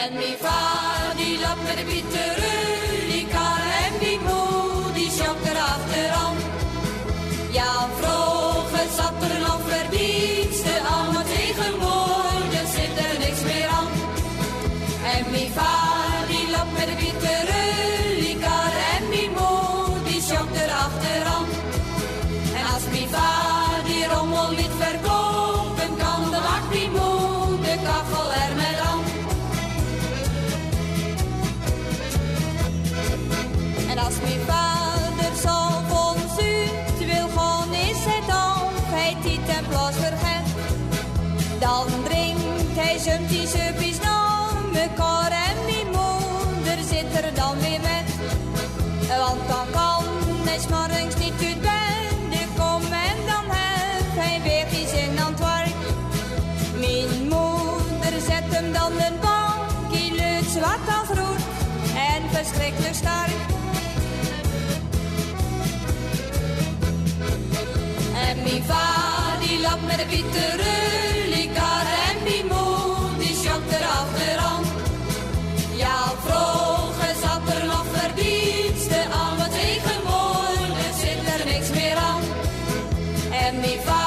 En mijn vader die loopt met de bitterullikar en mijn moeder die schokt erachteraan. Ja, vroeger zat er nog verdienste aan, maar tegenwoordig zit er niks meer aan. En mijn vader die loopt met de bitterullikar en mijn moeder die schokt erachteraan. En als mijn vader die rommel niet verkopen kan, dan maakt mijn moeder de kachel er met aan. En als mijn vader zo van Zuid wil gaan, is het of hij die ten plaats vergeet. Dan drinkt hij zijn t-shirtjes naar mekaar en mijn moeder zit er dan weer met. Want dan kan hij 's morgens niet uit bed komen en dan heeft hij weer geen zin aan het werk. Mijn moeder zet hem dan een bankje luid zwart als roet en verschrikkelijk sterk. En mijn vader die loopt met de bitterullikar en mijn moeder die schokt erachteraan. Ja, vroeger zat er nog verdienste aan, maar tegenwoordig zit er niks meer aan. En mijn vader